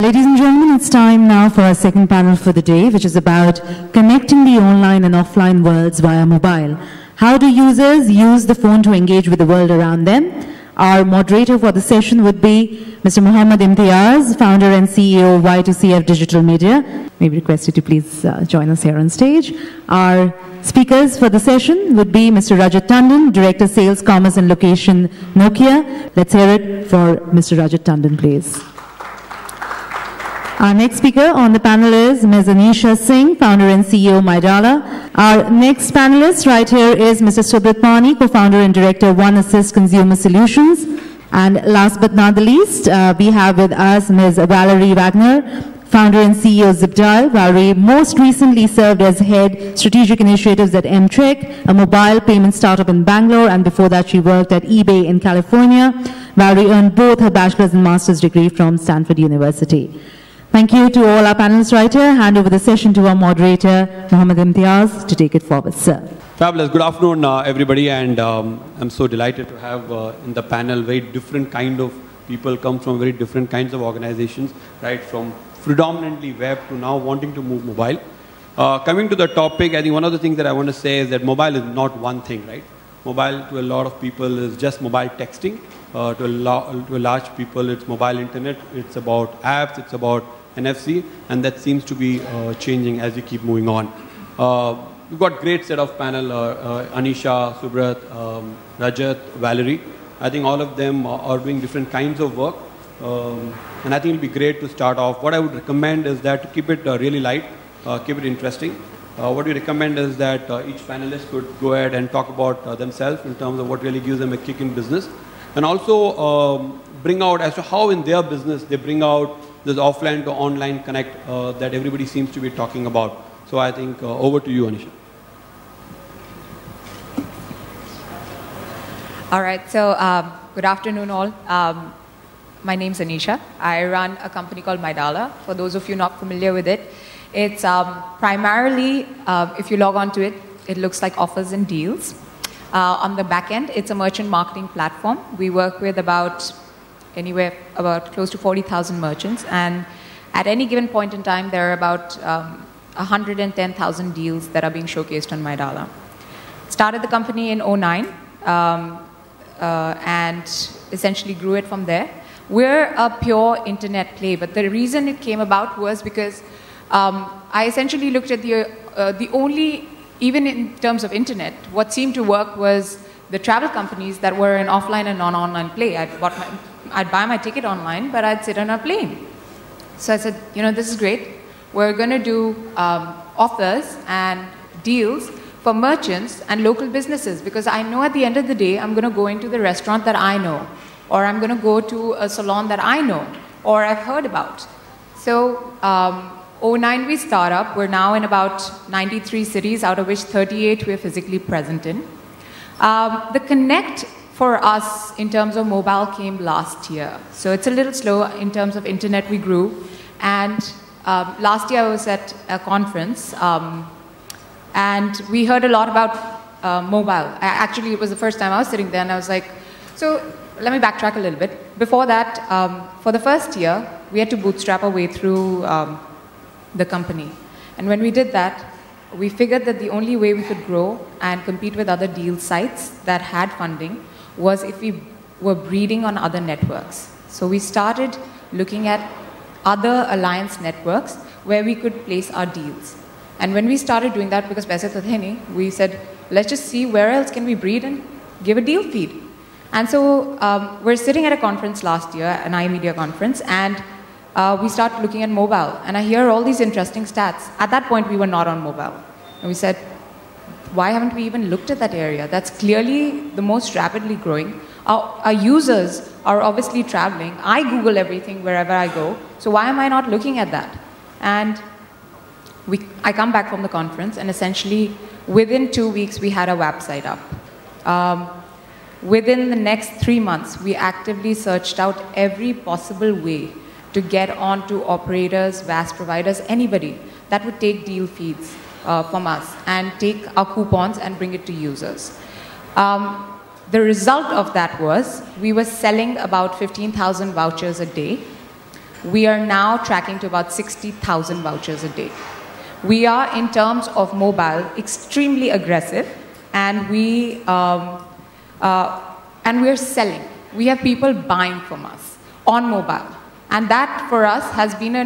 Ladies and gentlemen, it's time now for our second panel for the day, which is about connecting the online and offline worlds via mobile. How do users use the phone to engage with the world around them? Our moderator for the session would be Mr. Mohammad Imtiaz, founder and CEO of Y2CF Digital Media. May we request you to please join us here on stage. Our speakers for the session would be Mr. Rajat Tandon, Director Sales, Commerce and Location, Nokia. Let's hear it for Mr. Rajat Tandon, please. Our next speaker on the panel is Ms. Anisha Singh, founder and CEO, Mydala. Our next panelist right here is Mr. Subrat Pani, co-founder and director, One Assist Consumer Solutions. And last but not the least, we have with us Ms. Valerie Wagner, founder and CEO, ZipDial. Valerie most recently served as head strategic initiatives at Mtrek, a mobile payment startup in Bangalore, and before that she worked at eBay in California. Valerie earned both her bachelor's and master's degree from Stanford University. Thank you to all our panelists right here. Hand over the session to our moderator, Mohammad Imtiaz, to take it forward, sir. Fabulous. Good afternoon, everybody, and I'm so delighted to have in the panel very different kind of people come from very different kinds of organizations, right, from predominantly web to now wanting to move mobile. Coming to the topic, I think one of the things that I want to say is that mobile is not one thing, right? Mobile to a lot of people is just mobile texting. To a large people, it's mobile internet. It's about apps. It's about NFC, and that seems to be changing as we keep moving on. We've got great set of panel, Anisha, Subrat, Rajat, Valerie. I think all of them are doing different kinds of work, and I think it'll be great to start off. What I would recommend is that to keep it really light, keep it interesting. What we recommend is that each panelist could go ahead and talk about themselves in terms of what really gives them a kick in business, and also bring out as to how in their business they bring out this offline to online connect that everybody seems to be talking about. So I think over to you, Anisha. All right, so good afternoon all. My name's Anisha. I run a company called Mydala. For those of you not familiar with it, it's primarily, if you log on to it, it looks like offers and deals. On the back end, it's a merchant marketing platform. We work with about close to 40,000 merchants, and at any given point in time, there are about 110,000 deals that are being showcased on Mydala. Started the company in 2009, and essentially grew it from there. We're a pure internet play, but the reason it came about was because I essentially looked at the only, even in terms of internet, what seemed to work was the travel companies that were an offline and non-online play. I'd buy my ticket online, but I'd sit on a plane. So I said, you know, this is great. We're going to do offers and deals for merchants and local businesses, because I know at the end of the day, I'm going to go into the restaurant that I know, or I'm going to go to a salon that I know, or I've heard about. So 2009 we start up. We're now in about 93 cities, out of which 38 we're physically present in. The connect for us in terms of mobile came last year. So it's a little slow in terms of internet we grew. And last year I was at a conference and we heard a lot about mobile. Actually, it was the first time I was sitting there and I was like, so let me backtrack a little bit. Before that, for the first year, we had to bootstrap our way through the company. And when we did that, we figured that the only way we could grow and compete with other deal sites that had funding was if we were breeding on other networks. So we started looking at other alliance networks where we could place our deals. And when we started doing that, because paise to the nahi, we said, let's just see where else can we breed and give a deal feed. And so we're sitting at a conference last year, an iMedia conference, and we start looking at mobile. And I hear all these interesting stats. At that point, we were not on mobile. And we said, why haven't we even looked at that area? That's clearly the most rapidly growing. Our users are obviously traveling. I Google everything wherever I go. So why am I not looking at that? And I come back from the conference, and essentially within 2 weeks, we had a website up. Within the next 3 months, we actively searched out every possible way to get onto operators, VAS providers, anybody that would take deal feeds from us and take our coupons and bring it to users. The result of that was we were selling about 15,000 vouchers a day. we are now tracking to about 60,000 vouchers a day. We are, in terms of mobile, extremely aggressive, and we are selling. We have people buying from us on mobile, and that for us has been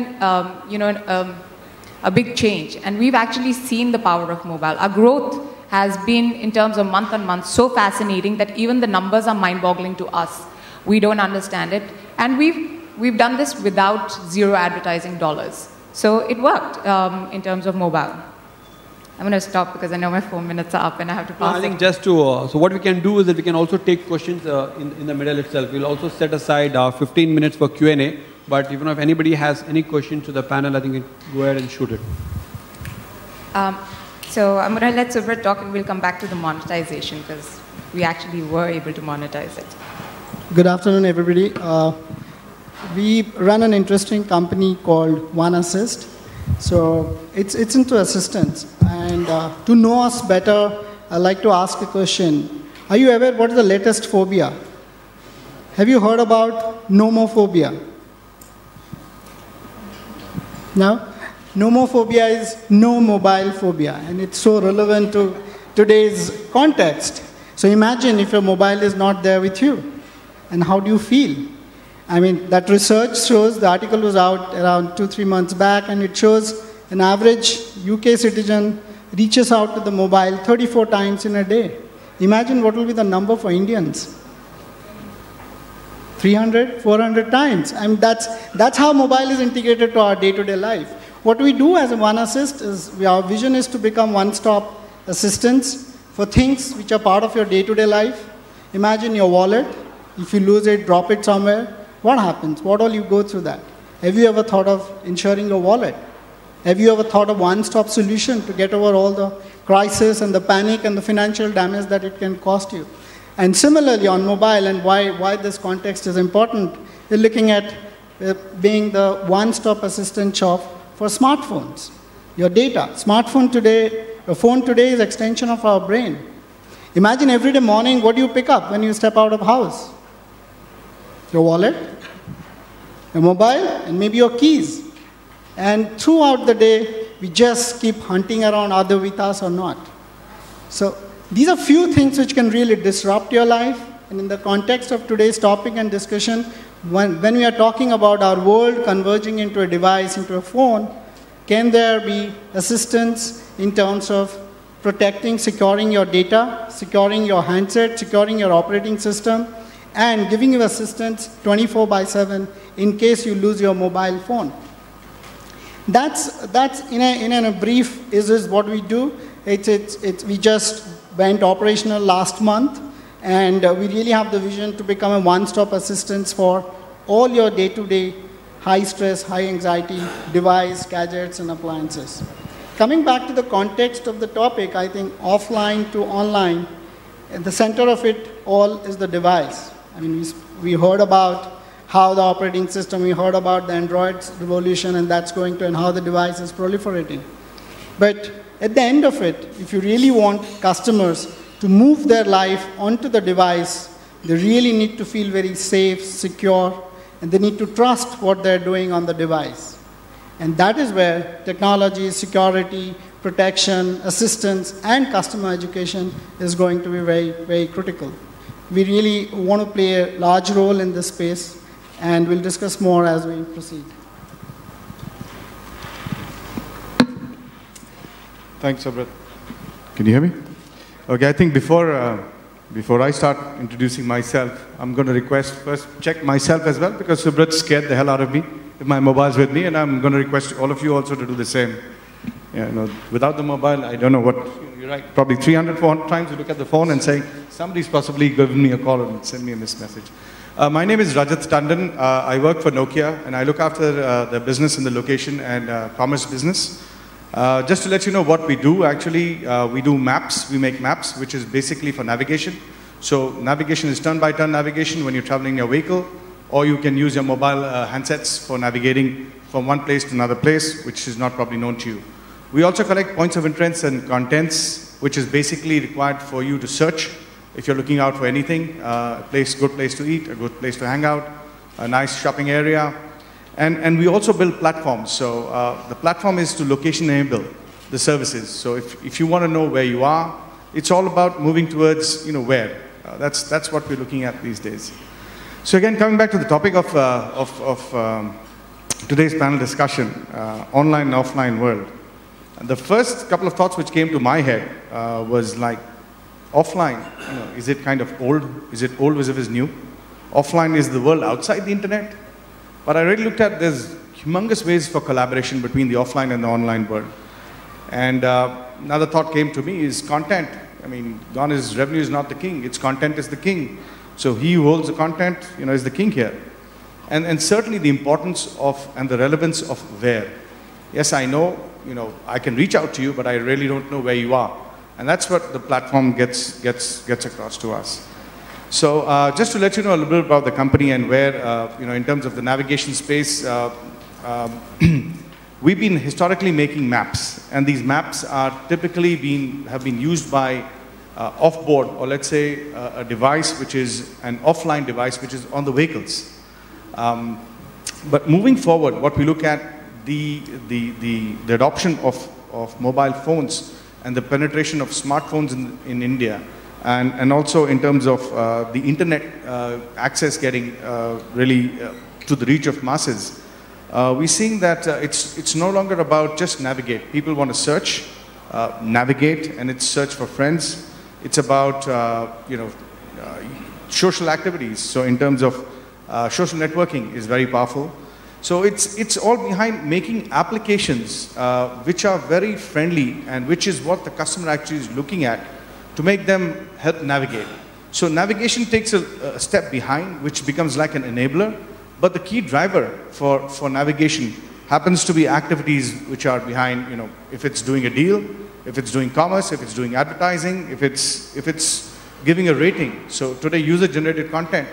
a big change. And we've actually seen the power of mobile. Our growth has been, in terms of month on month, so fascinating that even the numbers are mind-boggling to us. We don't understand it, and we've done this without zero advertising dollars. So it worked in terms of mobile. I'm going to stop because I know my 4 minutes are up and I have to pass. I think just to, so what we can do is that we can also take questions in the middle itself. We'll also set aside 15 minutes for Q&A, but even if anybody has any questions to the panel, I think you can go ahead and shoot it. So I'm going to let Subrat talk and we'll come back to the monetization because we actually were able to monetize it. Good afternoon, everybody. We run an interesting company called OneAssist. So it's into assistance. And to know us better, I'd like to ask a question. Are you aware what is the latest phobia? Have you heard about nomophobia? No? Nomophobia is no mobile phobia, and it's so relevant to today's context. So imagine if your mobile is not there with you, and how do you feel? I mean, that research shows, the article was out around 2-3 months back, and it shows an average UK citizen reaches out to the mobile 34 times in a day. Imagine what will be the number for Indians. 300, 400 times. I mean, that's how mobile is integrated to our day-to-day life. What we do as a OneAssist is, our vision is to become one-stop assistance for things which are part of your day-to-day life. Imagine your wallet. If you lose it, drop it somewhere. What happens? What all you go through that? Have you ever thought of insuring your wallet? Have you ever thought of one-stop solution to get over all the crisis and the panic and the financial damage that it can cost you? And similarly on mobile, and why this context is important, we're looking at being the one-stop assistant shop for smartphones. Your data. Smartphone today, your phone today is extension of our brain. Imagine every day morning, what do you pick up when you step out of house? Your wallet, your mobile, and maybe your keys. And throughout the day, we just keep hunting around, are they with us or not? So these are few things which can really disrupt your life. And in the context of today's topic and discussion, when we are talking about our world converging into a device, into a phone, can there be assistance in terms of protecting, securing your data, securing your handset, securing your operating system, and giving you assistance 24/7 in case you lose your mobile phone? That's in a brief is what we do. We just went operational last month, and we really have the vision to become a one-stop assistance for all your day-to-day high stress, high anxiety device, gadgets, and appliances. Coming back to the context of the topic, I think offline to online, at the center of it all is the device. I mean, we heard about how the operating system, we heard about the Android's revolution, and that's going to, and how the device is proliferating. But at the end of it, if you really want customers to move their life onto the device, they really need to feel very safe, secure, and they need to trust what they're doing on the device. And that is where technology, security, protection, assistance, and customer education is going to be very, very critical. We really want to play a large role in this space, and we'll discuss more as we proceed. Thanks, Subrat. Can you hear me? Okay, I think before I start introducing myself, I'm going to request first check myself as well, because Subrat scared the hell out of me if my mobile's with me, and I'm going to request all of you also to do the same. Yeah, you know, without the mobile, I don't know what, you're right, probably 300, 400 times you look at the phone and say, somebody's possibly given me a call and send me a missed message. My name is Rajat Tandon. I work for Nokia, and I look after the business in the location and commerce business. Just to let you know what we do, actually, we do maps. We make maps, which is basically for navigation. So navigation is turn-by-turn navigation when you're traveling in your vehicle, or you can use your mobile handsets for navigating from one place to another place, which is not probably known to you. We also collect points of interest and contents, which is basically required for you to search if you're looking out for anything, a good place to eat, a good place to hang out, a nice shopping area. And we also build platforms. So the platform is to location enable the services. So if you want to know where you are, it's all about moving towards, where. That's what we're looking at these days. So again, coming back to the topic of today's panel discussion, online and offline world. The first couple of thoughts which came to my head was like, offline, is it kind of old? Is it old as if it's new? Offline is the world outside the internet. But I really looked at there's humongous ways for collaboration between the offline and the online world. And another thought came to me is content. I mean, gone is revenue is not the king, its content is the king. So he who holds the content, is the king here. And certainly the importance of and the relevance of where. Yes, I know, I can reach out to you, but I really don't know where you are. And that's what the platform gets across to us. So just to let you know a little bit about the company and where, in terms of the navigation space, we've been historically making maps, and these maps are typically have been used by off-board, or let's say a device which is an offline device which is on the vehicles. But moving forward, what we look at the adoption of mobile phones and the penetration of smartphones in India, and also in terms of the internet access getting really to the reach of masses. We're seeing that it's no longer about just navigate. People want to search, navigate, and it's search for friends. It's about social activities. So in terms of social networking is very powerful. So it's all behind making applications which are very friendly and which is what the customer actually is looking at to make them help navigate. So navigation takes a step behind, which becomes like an enabler. But the key driver for navigation happens to be activities which are behind, if it's doing a deal, if it's doing commerce, if it's doing advertising, if it's giving a rating. So today, user-generated content,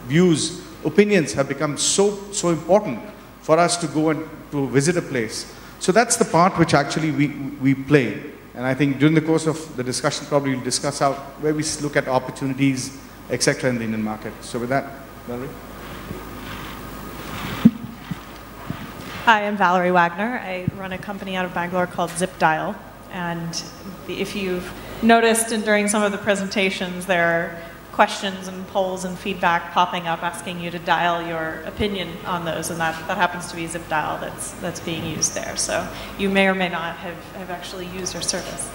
views, opinions have become so important for us to go and to visit a place. So that's the part which actually we play. And I think during the course of the discussion, probably we'll discuss out where we look at opportunities, etc. in the Indian market. So with that, Valerie. Hi, I'm Valerie Wagner. I run a company out of Bangalore called ZipDial. And if you've noticed during some of the presentations, there are questions and polls and feedback popping up asking you to dial your opinion on those, and that happens to be ZipDial that's being used there. So you may or may not have actually used our service.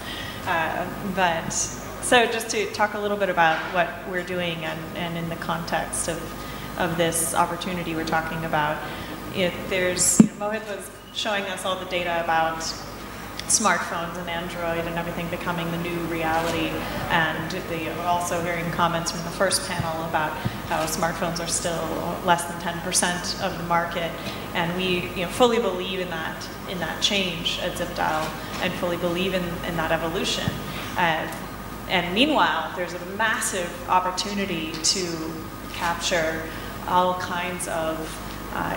So just to talk a little bit about what we're doing and in the context of this opportunity we're talking about. Mohit was showing us all the data about smartphones and Android and everything becoming the new reality, and also hearing comments from the first panel about how smartphones are still less than 10% of the market, and we fully believe in that change at ZipDial and fully believe in that evolution. And meanwhile, there's a massive opportunity to capture all kinds of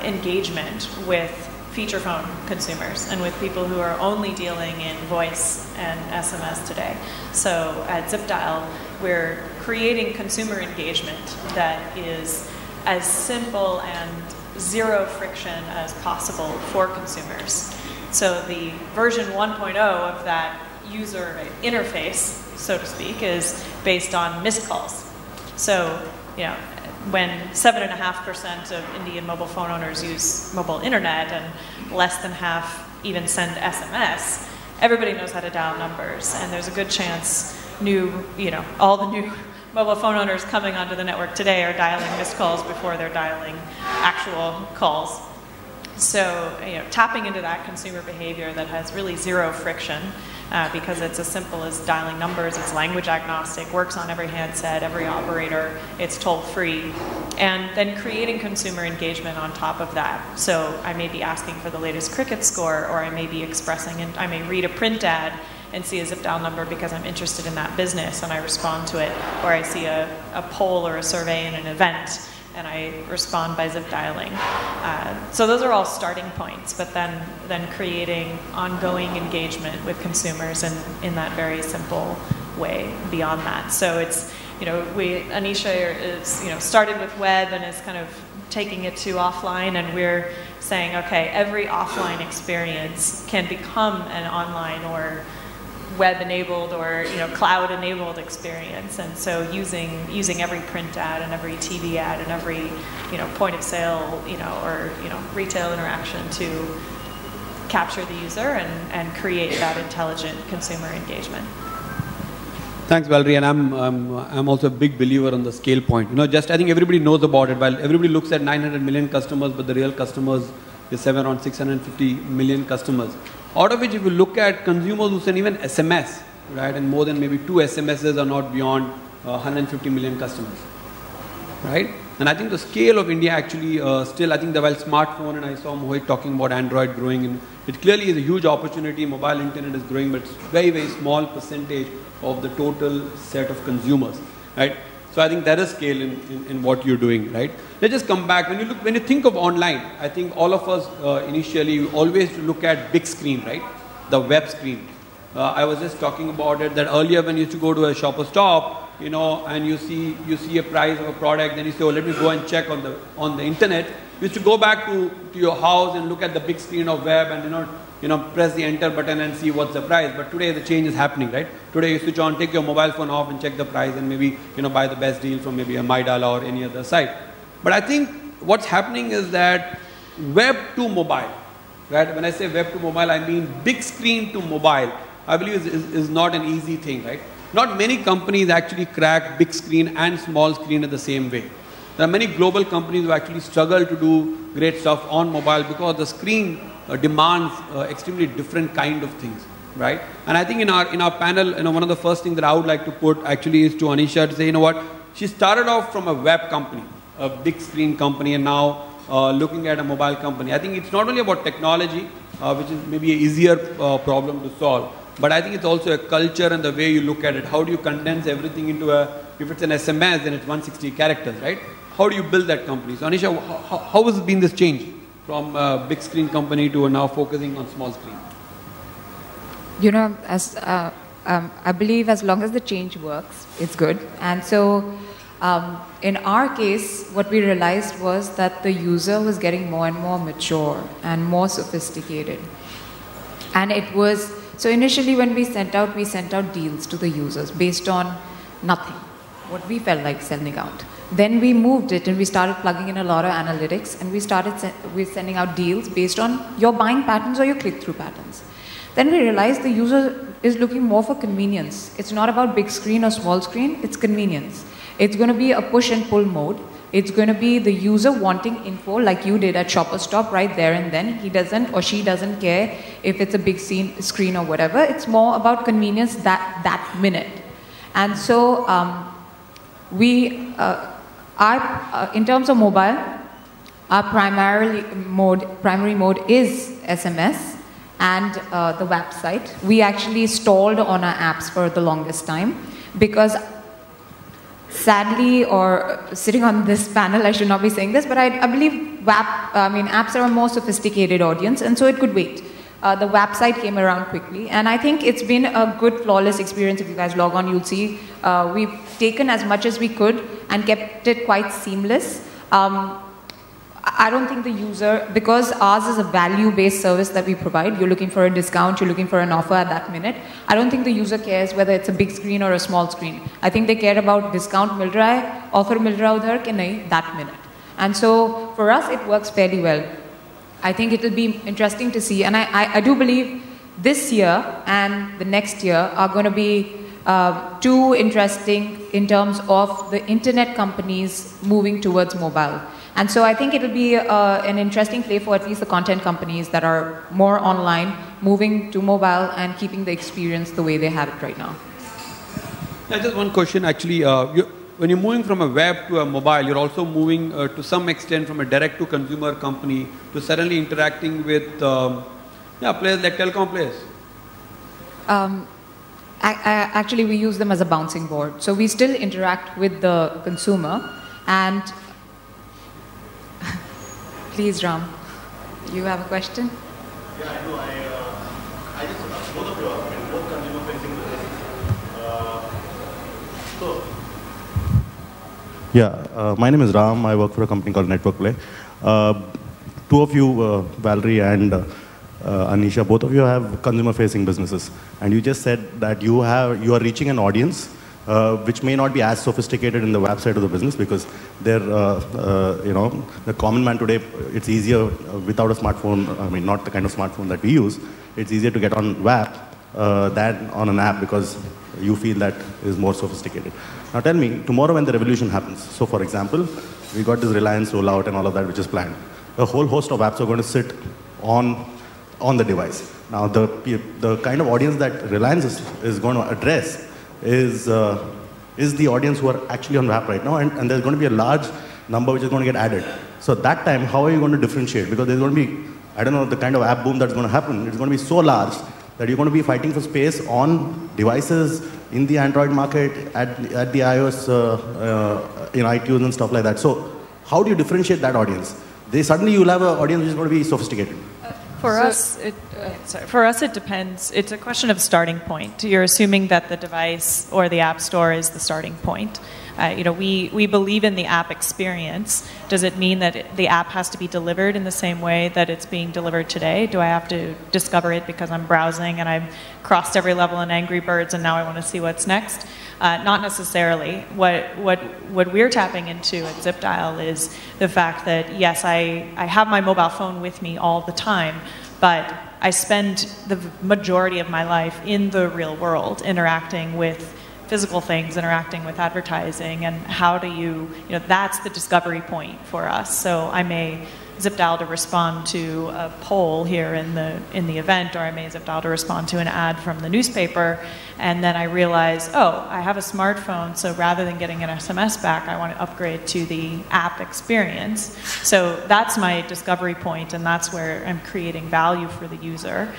engagement with feature phone consumers and with people who are only dealing in voice and SMS today. So at ZipDial, we're creating consumer engagement that is as simple and zero friction as possible for consumers. So the version 1.0 of that user interface, so to speak, is based on missed calls. So, when 7.5% of Indian mobile phone owners use mobile internet and less than half even send SMS, everybody knows how to dial numbers. And there's a good chance all the new mobile phone owners coming onto the network today are dialing missed calls before they're dialing actual calls. So, tapping into that consumer behavior that has really zero friction, because it's as simple as dialing numbers, it's language agnostic, works on every handset, every operator, it's toll-free, and then creating consumer engagement on top of that. So I may be asking for the latest cricket score, or I may be expressing, and I may read a print ad and see a ZipDial number because I'm interested in that business and I respond to it, or I see a poll or a survey in an event and I respond by zip dialing. So those are all starting points, but then creating ongoing engagement with consumers in that very simple way beyond that. So it's, Anisha is, started with web and is kind of taking it to offline, and we're saying, okay, every offline experience can become an online or web-enabled or cloud-enabled experience. And so using every print ad and every TV ad and every point of sale or retail interaction to capture the user and create that intelligent consumer engagement. Thanks, Valerie, and I'm also a big believer on the scale point. I think everybody knows about it. While everybody looks at 900 million customers, but the real customers is around 650 million customers. Out of which, if you look at consumers who send even SMS, right, and more than maybe 2 SMSs are not beyond 150 million customers, right? And I think the scale of India actually still, I think that while smartphone, and I saw Mohit talking about Android growing, and it clearly is a huge opportunity. Mobile internet is growing, but it's very, very small percentage of the total set of consumers, right? So I think there is scale in what you're doing, right? Let's just come back. When you think of online, I think all of us initially always look at big screen, right? The web screen. I was just talking about it that earlier when you used to go to a Shoppers Stop, and you see a price of a product, then you say, oh, let me go and check on the internet. You used to go back to your house and look at the big screen of web and press the enter button and see what's the price. But today the change is happening, right? Today you switch on, take your mobile phone off and check the price and maybe buy the best deal from maybe a MyDala or any other site. But I think what's happening is that web to mobile, right? When I say web to mobile, I mean big screen to mobile. I believe is not an easy thing, right? Not many companies actually crack big screen and small screen in the same way. There are many global companies who actually struggle to do great stuff on mobile because the screen demands extremely different kind of things, right? And I think in our panel, one of the first things that I would like to put actually is to Anisha to say, what? She started off from a web company, a big screen company, and now looking at a mobile company. I think it's not only about technology, which is maybe an easier problem to solve, but I think it's also a culture and the way you look at it. How do you condense everything into if it's an SMS, then it's 160 characters, right? How do you build that company? So Anisha, how has been this change from a big screen company to now focusing on small screen? As I believe as long as the change works, it's good. And so in our case, what we realized was that the user was getting more and more mature and more sophisticated. And so initially when we sent out deals to the users based on nothing, what we felt like sending out. Then we moved it and we started plugging in a lot of analytics, and we're sending out deals based on your buying patterns or your click-through patterns. Then we realized the user is looking more for convenience. It's not about big screen or small screen, it's convenience. It's going to be a push and pull mode. It's going to be the user wanting info like you did at Shoppers Stop right there and then. He doesn't or she doesn't care if it's a big screen or whatever. It's more about convenience that minute. And so in terms of mobile, our primary mode is SMS and the website. We actually stalled on our apps for the longest time because sadly, or sitting on this panel, I should not be saying this, but I believe apps are a more sophisticated audience, and so it could wait. The website came around quickly, and I think it's been a good, flawless experience. If you guys log on, you'll see we've taken as much as we could and kept it quite seamless. I don't think the user, because ours is a value-based service that we provide, you're looking for a discount, you're looking for an offer at that minute, I don't think the user cares whether it's a big screen or a small screen. I think they care about discount mil raha hai, offer mil raha udhar ke nahi, that minute. And so for us, it works fairly well. I think it will be interesting to see, and I do believe this year and the next year are going to be too interesting in terms of the internet companies moving towards mobile. And so I think it will be an interesting play for at least the content companies that are more online, moving to mobile and keeping the experience the way they have it right now. Yeah, just one question actually. When you're moving from a web to a mobile, you're also moving to some extent from a direct-to-consumer company to suddenly interacting with players like telecom players. Actually, we use them as a bouncing board. So we still interact with the consumer. And please, Ram, you have a question? Yeah, I know. I just both of you are both consumer-facing businesses. So Yeah, my name is Ram. I work for a company called Network Play. Two of you, Valerie and Anisha, both of you have consumer-facing businesses, and you just said that you are reaching an audience which may not be as sophisticated in the website of the business because they're, the common man today. It's easier without a smartphone. I mean, not the kind of smartphone that we use. It's easier to get on web than on an app because you feel that is more sophisticated. Now tell me, tomorrow when the revolution happens, so for example, we got this Reliance rollout and all of that which is planned. A whole host of apps are going to sit on the device. Now the kind of audience that Reliance is going to address is the audience who are actually on web right now, and there's going to be a large number which is going to get added. So at that time, how are you going to differentiate? Because there's going to be, I don't know, the kind of app boom that's going to happen, it's going to be so large that you're going to be fighting for space on devices in the Android market, at the iOS, iTunes and stuff like that. So how do you differentiate that audience? Suddenly you'll have an audience which is going to be sophisticated. For us, it depends. It's a question of starting point. You're assuming that the device or the app store is the starting point. We believe in the app experience. Does it mean that the app has to be delivered in the same way that it's being delivered today? Do I have to discover it because I'm browsing and I've crossed every level in Angry Birds and now I want to see what's next? Not necessarily. What we're tapping into at ZipDial is the fact that, yes, I have my mobile phone with me all the time, but I spend the majority of my life in the real world interacting with physical things, interacting with advertising, and how do that's the discovery point for us. So I may ZipDial to respond to a poll here in the event, or I may ZipDial to respond to an ad from the newspaper, and then I realize, oh, I have a smartphone, so rather than getting an SMS back, I want to upgrade to the app experience. So that's my discovery point, and that's where I'm creating value for the user.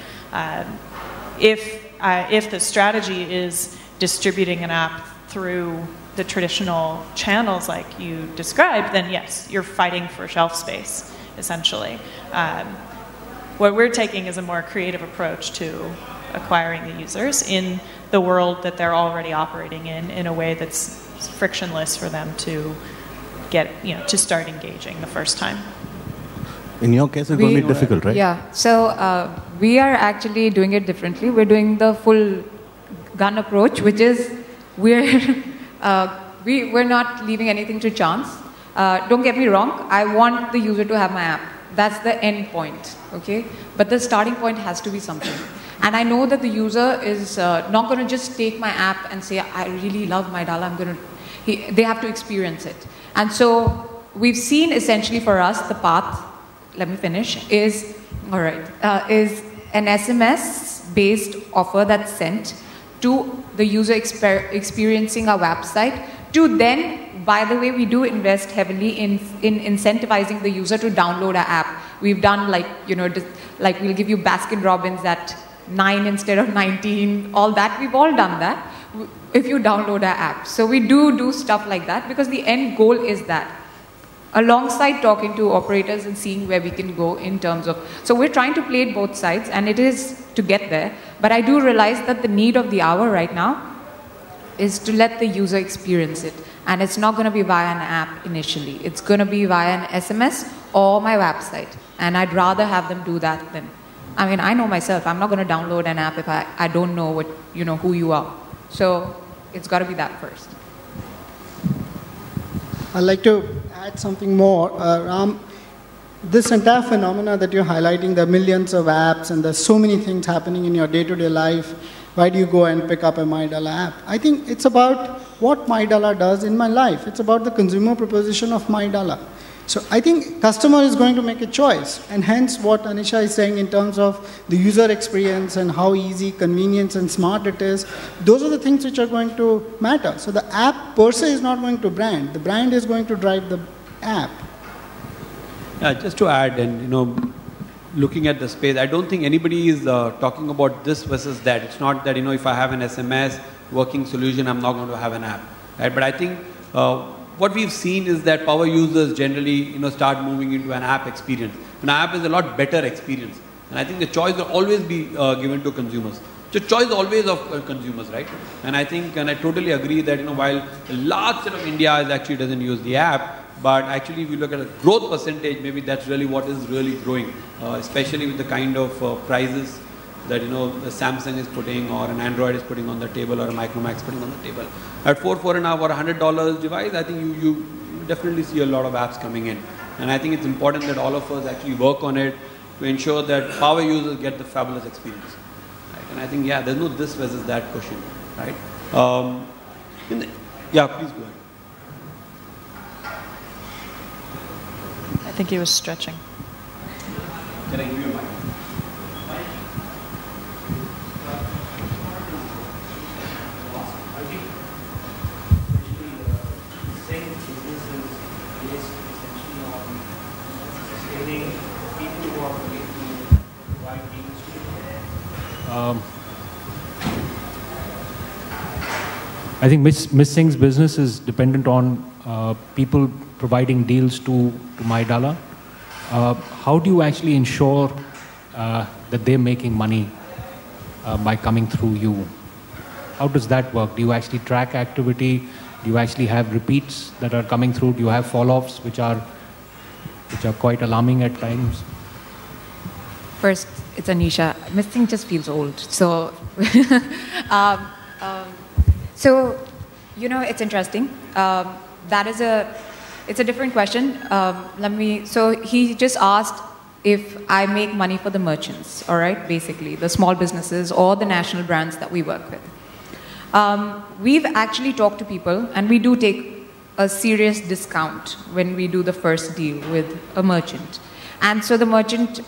If the strategy is distributing an app through the traditional channels like you described, then yes, you're fighting for shelf space, essentially. What we're taking is a more creative approach to acquiring the users in the world that they're already operating in a way that's frictionless for them to get, to start engaging the first time. In your case, it's going to be difficult, right? Yeah, so we are actually doing it differently. We're doing the full gun approach, which is we're not leaving anything to chance. Don't get me wrong, I want the user to have my app. That's the end point, okay? But the starting point has to be something. And I know that the user is not going to just take my app and say, I really love MyDala, they have to experience it. And so we've seen essentially for us the path, let me finish, is an SMS-based offer that's sent to the user experiencing our website, to then, by the way, we do invest heavily in incentivizing the user to download our app. We've done like we'll give you Baskin Robbins at 9 instead of 19, all that, we've all done that if you download our app. So we do stuff like that because the end goal is that. Alongside talking to operators and seeing where we can go in terms of, so we're trying to play it both sides, and it is to get there, but I do realize that the need of the hour right now is to let the user experience it, and it's not going to be via an app initially, it's going to be via an SMS or my website, and I'd rather have them do that than, I know myself, I'm not going to download an app if I don't know who you are, so it's got to be that first. I'd like to add something more. Ram, this entire phenomena that you're highlighting, there are millions of apps and there's so many things happening in your day-to-day life. Why do you go and pick up a MyDala app? I think it's about what MyDala does in my life. It's about the consumer proposition of MyDala. So I think customer is going to make a choice, and hence what Anisha is saying in terms of the user experience and how easy, convenient and smart it is, those are the things which are going to matter. So the app per se is not going to brand. The brand is going to drive the app. Yeah, just to add, and looking at the space, I don't think anybody is talking about this versus that. It's not that, if I have an SMS working solution, I'm not going to have an app, right? But I think what we've seen is that power users generally, start moving into an app experience. An app is a lot better experience. And I think the choice will always be given to consumers. So choice always of consumers, right? And I think, and I totally agree that, while a large set of India actually doesn't use the app, but actually if you look at a growth percentage, maybe that's really what is really growing, especially with the kind of prices that, the Samsung is putting, or an Android is putting on the table, or a Micromax putting on the table. At $4.5 or $100 device, I think you definitely see a lot of apps coming in. And I think it's important that all of us actually work on it to ensure that power users get the fabulous experience. And I think, there's no this versus that question, right? Yeah, please go ahead. I think he was stretching. Can I give you a mic? I think saying business is based essentially on sustaining people who are willing to provide deals to you. I think Ms. Singh's business is dependent on people providing deals to MyDala. How do you actually ensure that they're making money by coming through you? How does that work? Do you actually track activity? Do you actually have repeats that are coming through? Do you have follow-ups which are quite alarming at times? First, it's Anisha. Ms. Singh just feels old. So, it's interesting. It's a different question. So he just asked if I make money for the merchants, all right, basically, the small businesses or the national brands that we work with. We've actually talked to people, and we do take a serious discount when we do the first deal with a merchant. And so the merchant,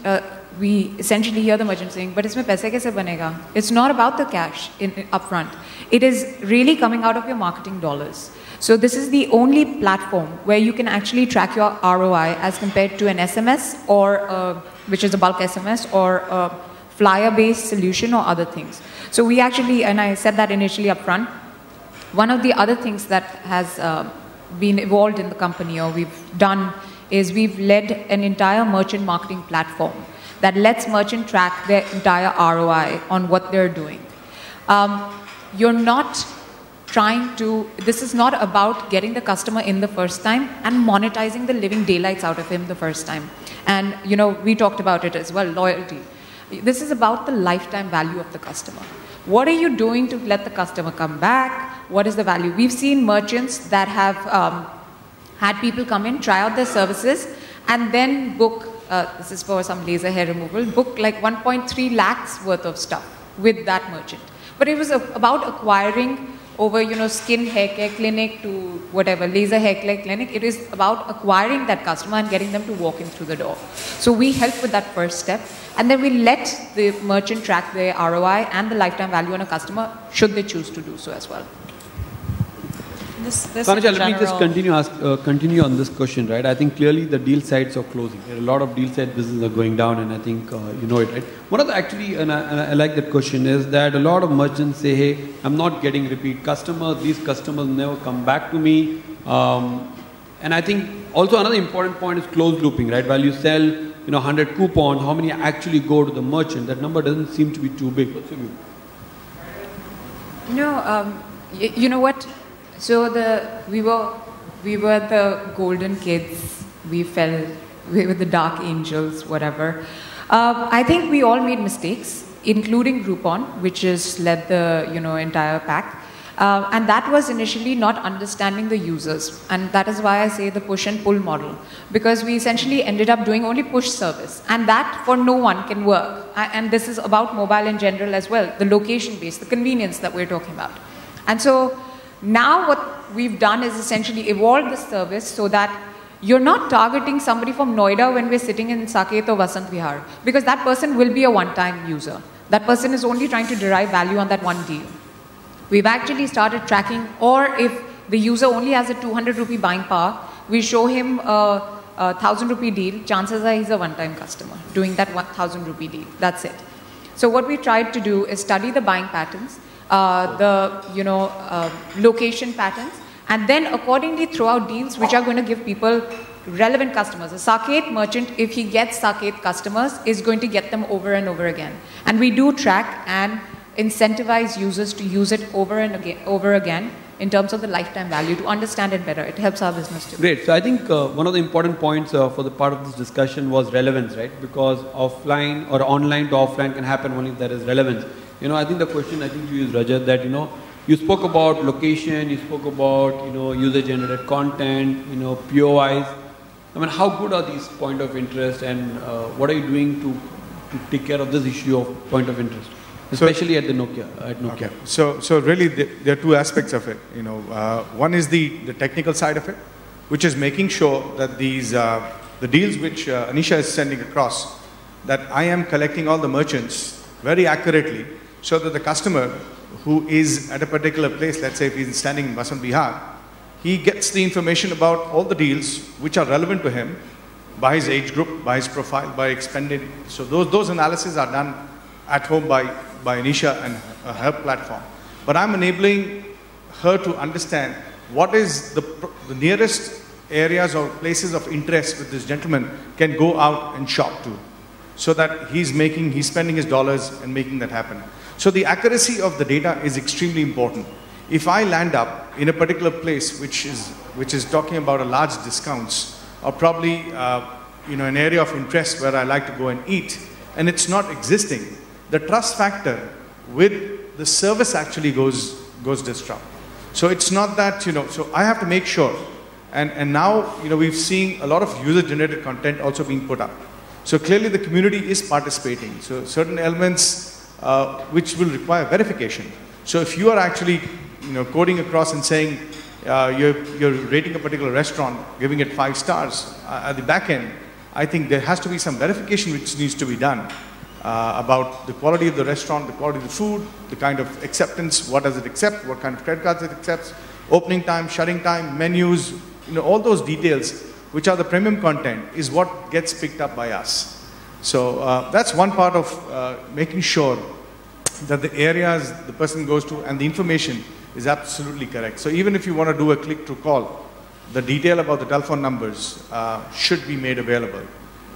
we essentially hear the merchant saying, but isme paise kaise banega? It's not about the cash upfront. It is really coming out of your marketing dollars. So this is the only platform where you can actually track your ROI as compared to an SMS, or which is a bulk SMS, or a flyer-based solution, or other things. So we actually, and I said that initially up front, one of the other things that has been evolved in the company, or we've done, is we've led an entire merchant marketing platform that lets merchant track their entire ROI on what they're doing. You're not trying to, this is not about getting the customer in the first time and monetizing the living daylights out of him the first time. And, we talked about it as well, loyalty. This is about the lifetime value of the customer. What are you doing to let the customer come back? What is the value? We've seen merchants that have had people come in, try out their services, and then book, this is for some laser hair removal, book like 1.3 lakhs worth of stuff with that merchant. But it was about acquiring over, skin hair care clinic to whatever, laser hair care clinic. It is about acquiring that customer and getting them to walk in through the door. So we help with that first step. And then we let the merchant track their ROI and the lifetime value on a customer, should they choose to do so as well. Tanuja, let me just continue on this question, right? I think clearly the deal sides are closing. There are a lot of deal side businesses are going down, and I think you know it, right? One of the actually, and I like that question, is that a lot of merchants say, hey, I'm not getting repeat customers. These customers never come back to me. And I think also another important point is closed looping, right? While you sell 100 coupons, how many actually go to the merchant? That number doesn't seem to be too big. What's your view? No, you know what? So we were the golden kids. We were the dark angels, whatever. I think we all made mistakes, including Groupon, which has led the entire pack. And that was initially not understanding the users. And that is why I say the push and pull model. Because we essentially ended up doing only push service. And that for no one can work. And this is about mobile in general as well. The location base, the convenience that we're talking about. And so now what we've done is essentially evolve the service so that you're not targeting somebody from Noida when we're sitting in Saket or Vasant Vihar. Because that person will be a one-time user. That person is only trying to derive value on that one deal. We've actually started tracking, or if the user only has a 200 rupee buying power, we show him a 1,000 rupee deal, chances are he's a one-time customer doing that 1,000 rupee deal. That's it. So what we tried to do is study the buying patterns, location patterns, and then accordingly throw out deals which are going to give people relevant customers. A Saket merchant, if he gets Saket customers, is going to get them over and over again. And we do track, and incentivize users to use it over again in terms of the lifetime value, to understand it better. It helps our business too. Great. So I think one of the important points for the part of this discussion was relevance, right? Because offline or online to offline can happen only if there is relevance. I think the question I think you used, Rajat, that you spoke about location, you spoke about user-generated content, POIs. I mean, how good are these point of interest, and what are you doing to take care of this issue of point of interest, especially at Nokia? Okay. So really, there are two aspects of it. One is the technical side of it, which is making sure that these the deals which Anisha is sending across, that I am collecting all the merchants very accurately, so that the customer who is at a particular place, let's say if he's standing in Basant Bihar, he gets the information about all the deals which are relevant to him by his age group, by his profile, by expended. So those analyses are done at home by Anisha and her platform. But I'm enabling her to understand what is the nearest areas or places of interest that this gentleman can go out and shop to, so that he's spending his dollars and making that happen. So the accuracy of the data is extremely important. If I land up in a particular place which is talking about a large discounts, or probably an area of interest where I like to go and eat, and it's not existing, the trust factor with the service actually goes disrupt. So it's not that, so I have to make sure, and now we've seen a lot of user-generated content also being put up. So clearly the community is participating. So certain elements which will require verification. So if you are actually coding across and saying you're rating a particular restaurant, giving it 5 stars at the back end, I think there has to be some verification which needs to be done about the quality of the restaurant, the quality of the food, the kind of acceptance, what does it accept, what kind of credit cards it accepts, opening time, shutting time, menus, all those details which are the premium content is what gets picked up by us. So that's one part of making sure that the areas the person goes to and the information is absolutely correct. So even if you want to do a click-through call, the detail about the telephone numbers should be made available.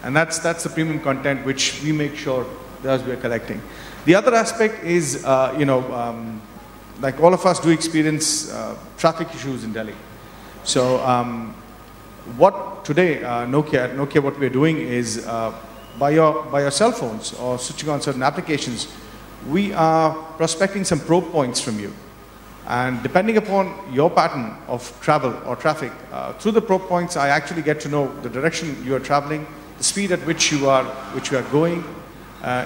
And that's the premium content which we make sure that we are collecting. The other aspect is, like all of us do experience traffic issues in Delhi. So what today, Nokia, what we're doing is by your cell phones or switching on certain applications, we are prospecting some probe points from you. And depending upon your pattern of travel or traffic, through the probe points, I actually get to know the direction you are traveling, the speed at which you are going,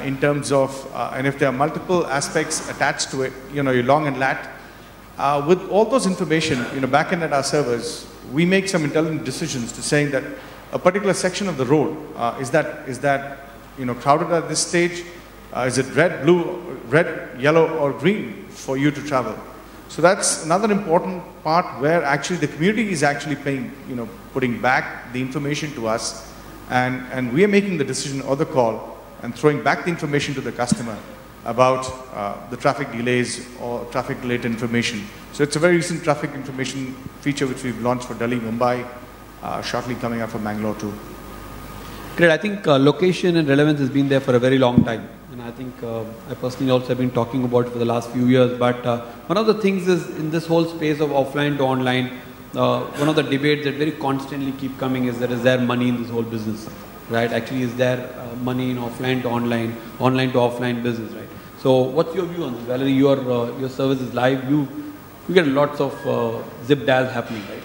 in terms of, and if there are multiple aspects attached to it, your long and lat. With all those information, back end at our servers, we make some intelligent decisions to saying that a particular section of the road, is that crowded at this stage? Is it red, yellow, or green for you to travel? So that's another important part where actually the community is actually putting back the information to us, and we are making the decision or the call and throwing back the information to the customer about the traffic delays or traffic related information. So it's a very recent traffic information feature which we've launched for Delhi, Mumbai, shortly coming up for Bangalore too. Great. I think location and relevance has been there for a very long time. And I think I personally also have been talking about it for the last few years. But one of the things is in this whole space of offline to online, one of the debates that very constantly keep coming is that is there money in this whole business, right? Actually, is there money in offline to online, online to offline business, right? So what's your view on this? Valerie, your service is live. You get lots of zip dials happening, right?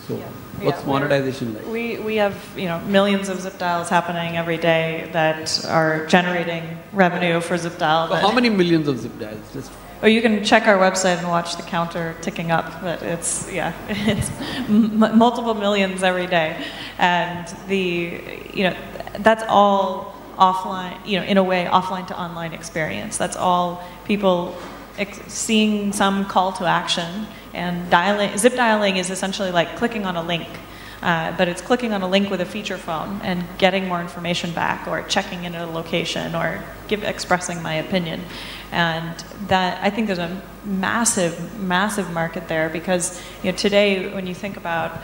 So what's monetization like? We have millions of zip dials happening every day that are generating revenue for zip dial. So how many millions of zip dials? You can check our website and watch the counter ticking up, but it's multiple millions every day, and that's all offline, in a way, offline to online experience. That's all people seeing some call to action, and zip dialing is essentially like clicking on a link, but it's clicking on a link with a feature phone and getting more information back, or checking in at a location, or expressing my opinion. And that, I think there's a massive, massive market there, because today when you think about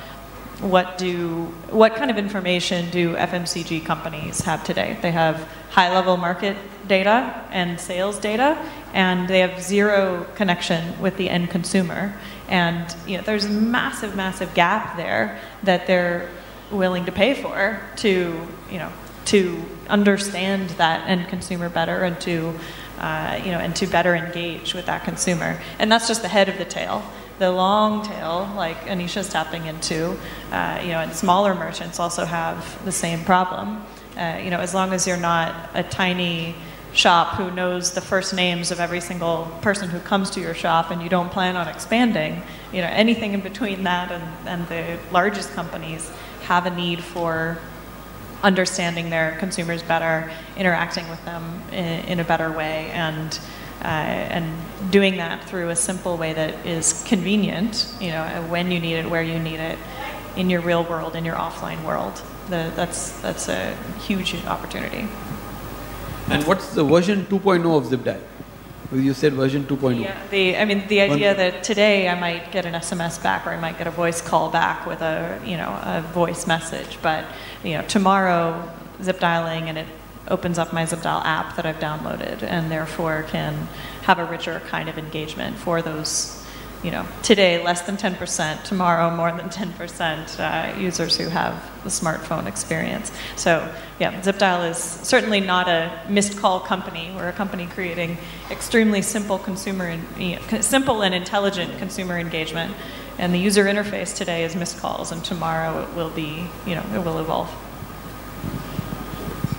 what kind of information do FMCG companies have today? They have high-level market data and sales data, and they have zero connection with the end consumer. And there's a massive, massive gap there that they're willing to pay for to understand that end consumer better and to better engage with that consumer. And that's just the head of the tail. The long tail, like Anisha's tapping into, and smaller merchants also have the same problem. As long as you're not a tiny shop who knows the first names of every single person who comes to your shop and you don't plan on expanding, anything in between that and the largest companies have a need for understanding their consumers better, interacting with them in a better way, and doing that through a simple way that is convenient, when you need it, where you need it, in your real world, in your offline world. That's a huge opportunity. And what's the version 2.0 of ZipDial? You said version 2.0. Yeah, the idea that today I might get an SMS back or I might get a voice call back with a voice message, but tomorrow zip dialing and it opens up my ZipDial app that I've downloaded and therefore can have a richer kind of engagement for those, today less than 10%, tomorrow more than 10% users who have the smartphone experience. So yeah, ZipDial is certainly not a missed call company. We're a company creating extremely simple simple and intelligent consumer engagement. And the user interface today is missed calls, and tomorrow it will be, it will evolve.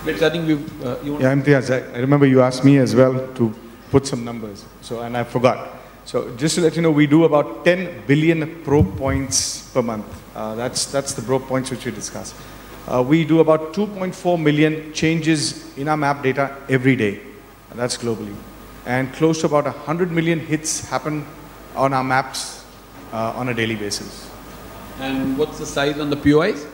I think Imtiaz, I remember you asked me as well to put some numbers, and I forgot. So just to let you know, we do about 10 billion probe points per month. That's the probe points which we discuss. We do about 2.4 million changes in our map data every day. That's globally. And close to about 100 million hits happen on our maps on a daily basis. And what's the size on the POIs?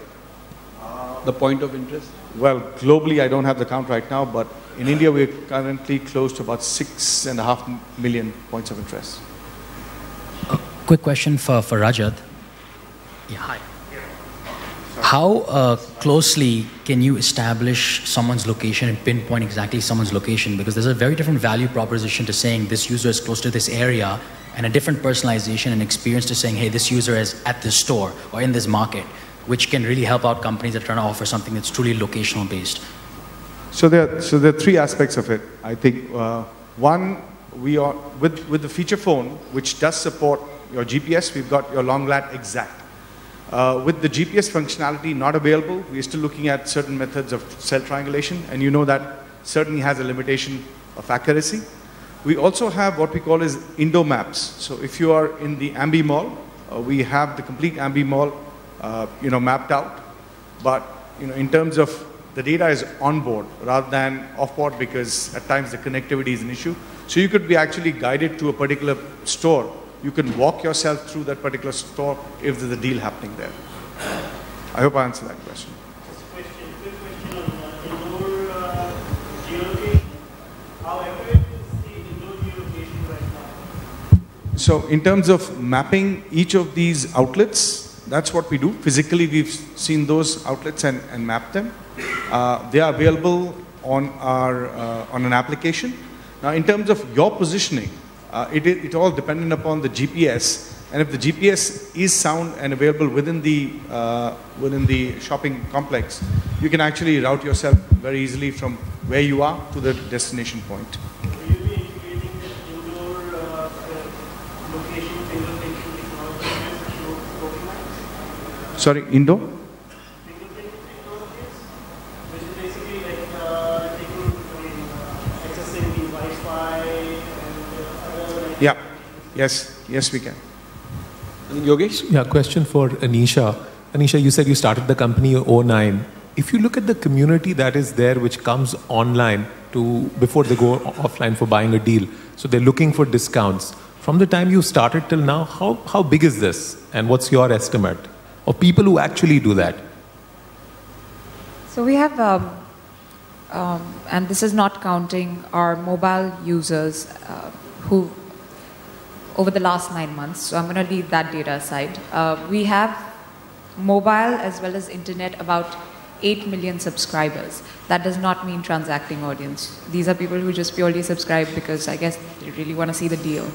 The point of interest? Well, globally, I don't have the count right now, but in India, we're currently close to about 6.5 million points of interest. Quick question for Rajat. Yeah, hi. How closely can you establish someone's location and pinpoint exactly someone's location? Because there's a very different value proposition to saying this user is close to this area, and a different personalization and experience to saying, hey, this user is at this store or in this market, which can really help out companies that are trying to offer something that's truly locational based. So there are three aspects of it. I think one, we are with the feature phone, which does support your GPS. We've got your long lat exact. With the GPS functionality not available, we're still looking at certain methods of cell triangulation, and you know that certainly has a limitation of accuracy. We also have what we call as Indo maps. So if you are in the Ambi Mall, we have the complete Ambi Mall, mapped out. But in terms of the data is on board rather than off board, because at times the connectivity is an issue. So you could be actually guided to a particular store. You can walk yourself through that particular store if there's a deal happening there. I hope I answered that question. Quick question on indoor geolocation. How accurate is the indoor geolocation right now? So in terms of mapping each of these outlets, that's what we do. Physically, we've seen those outlets and mapped them. They are available on an application. Now, in terms of your positioning, it all dependent upon the GPS. And if the GPS is sound and available within the shopping complex, you can actually route yourself very easily from where you are to the destination point. Will you be integrating the indoor location fingerprinting technology to voting lines? Sorry, indoor? Fingerprint technologies, which is basically like accessing the Wi-Fi and other. Yeah. Yes, we can. Yogesh? Yeah, question for Anisha. Anisha, you said you started the company in 2009. If you look at the community that is there, which comes online before they go offline for buying a deal, so they're looking for discounts. From the time you started till now, how big is this? And what's your estimate of people who actually do that? So we have, and this is not counting our mobile users who over the last 9 months, so I'm going to leave that data aside. We have mobile as well as internet about 8 million subscribers. That does not mean transacting audience. These are people who just purely subscribe because I guess they really want to see the deal.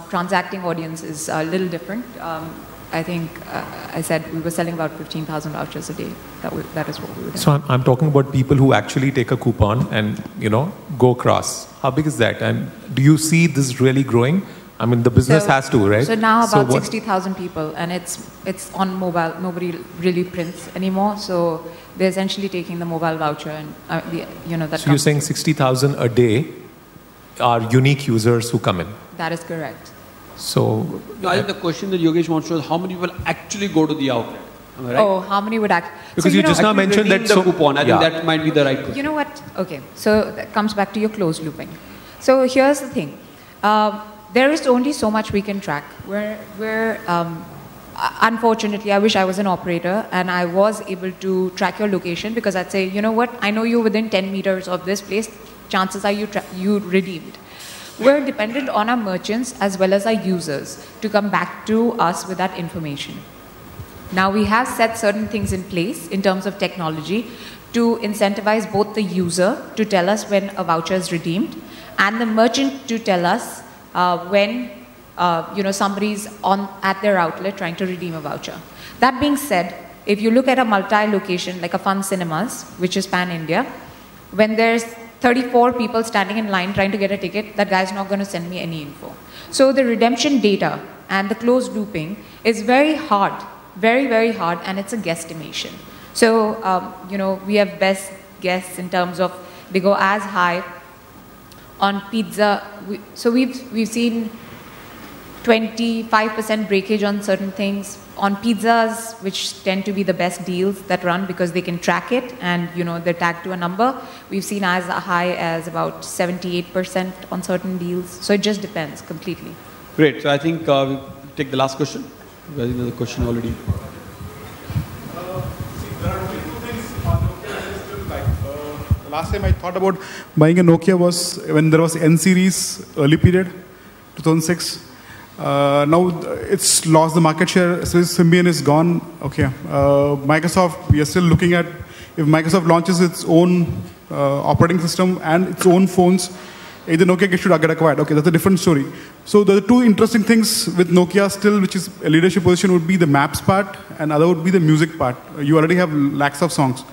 Transacting audience is a little different. I think I said we were selling about 15,000 vouchers a day. That is what we were doing. So I'm talking about people who actually take a coupon and, go across. How big is that? And do you see this really growing? I mean, the business has to, right? So now about 60,000 people, and it's on mobile. Nobody really prints anymore, so they're essentially taking the mobile voucher, and that. So you're saying 60,000 a day are unique users who come in? That is correct. So I think the question that Yogesh wants to know is how many people actually go to the outlet? Am I right? Oh, how many would act? Because you just now mentioned that the coupon. I think that might be the right question. You know what? Okay, so that comes back to your closed looping. So here's the thing. There is only so much we can track. Unfortunately, I wish I was an operator and I was able to track your location, because I'd say, you know what, I know you're within 10 meters of this place, chances are you redeemed. We're dependent on our merchants as well as our users to come back to us with that information. Now we have set certain things in place in terms of technology to incentivize both the user to tell us when a voucher is redeemed and the merchant to tell us when somebody's at their outlet trying to redeem a voucher. That being said, if you look at a multi-location like a Fun Cinemas, which is pan-India, when there's 34 people standing in line trying to get a ticket, that guy's not going to send me any info. So the redemption data and the closed looping is very hard, very, very hard, and it's a guesstimation. So, we have best guess in terms of they go as high on pizza. So we've seen 25% breakage on certain things. On pizzas, which tend to be the best deals that run because they can track it and they're tagged to a number, we've seen as high as about 78% on certain deals. So it just depends completely. Great. So I think we'll take the last question. I think there's a question already. There are only two things on Nokia I still like. The last time I thought about buying a Nokia was when there was N series early period, 2006. Now it's lost the market share. So Symbian is gone. Okay. Microsoft, we are still looking at if Microsoft launches its own operating system and its own phones, either Nokia should get acquired. Okay, that's a different story. So the two interesting things with Nokia still, which is a leadership position, would be the maps part and other would be the music part. You already have lakhs of songs.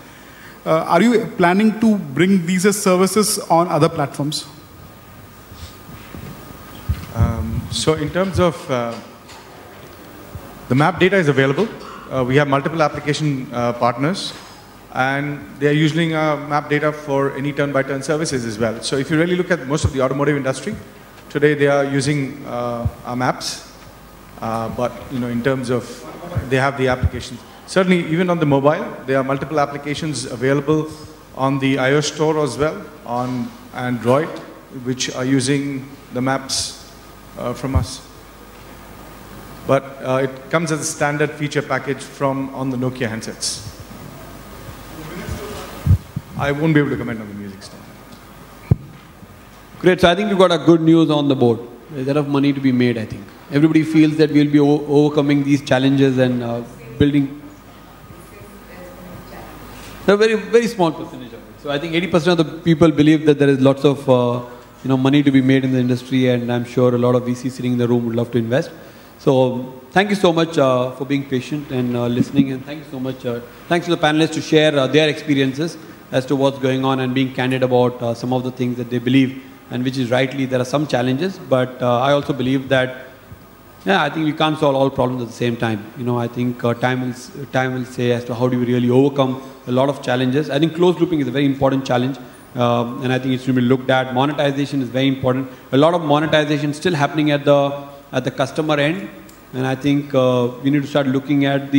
Are you planning to bring these as services on other platforms? So in terms of the map data is available. We have multiple application partners, and they are using map data for any turn-by-turn services as well. So if you really look at most of the automotive industry, today they are using our maps, but in terms of they have the applications. Certainly, even on the mobile, there are multiple applications available on the iOS store as well, on Android, which are using the maps from us. But it comes as a standard feature package on the Nokia handsets. I won't be able to comment on the music stuff. Great. So I think we've got a good news on the board. There's enough money to be made, I think. Everybody feels that we'll be overcoming these challenges and building a very, very small percentage of it. So I think 80% of the people believe that there is lots of money to be made in the industry, and I'm sure a lot of VCs sitting in the room would love to invest. So thank you so much for being patient and listening, and thank you so much. Thanks to the panelists to share their experiences as to what's going on and being candid about some of the things that they believe, and which is rightly, there are some challenges, but I also believe that, I think we can't solve all problems at the same time. I think time will say as to how do we really overcome a lot of challenges. I think closed looping is a very important challenge. And I think it's to be looked at. Monetization is very important. A lot of monetization still happening at the customer end, and I think we need to start looking at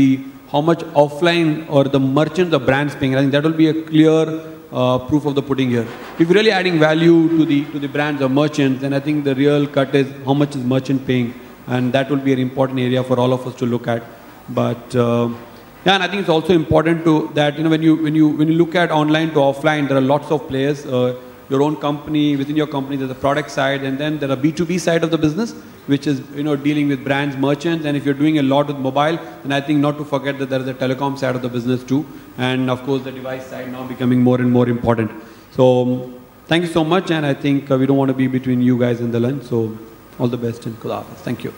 how much offline or the merchant, the brands paying. I think that will be a clear proof of the pudding here. If you're really adding value to the brands or merchants, then I think the real cut is how much is merchant paying, and that will be an important area for all of us to look at. But and I think it's also important that when you look at online to offline, there are lots of players. Your own company, within your company, there's a product side, and then there are B2B side of the business. which is dealing with brands, merchants, and if you're doing a lot with mobile, then I think not to forget that there is a telecom side of the business too, and of course the device side now becoming more and more important. So thank you so much, and I think we don't want to be between you guys and the lunch, so all the best in Khuda Hafiz. Thank you.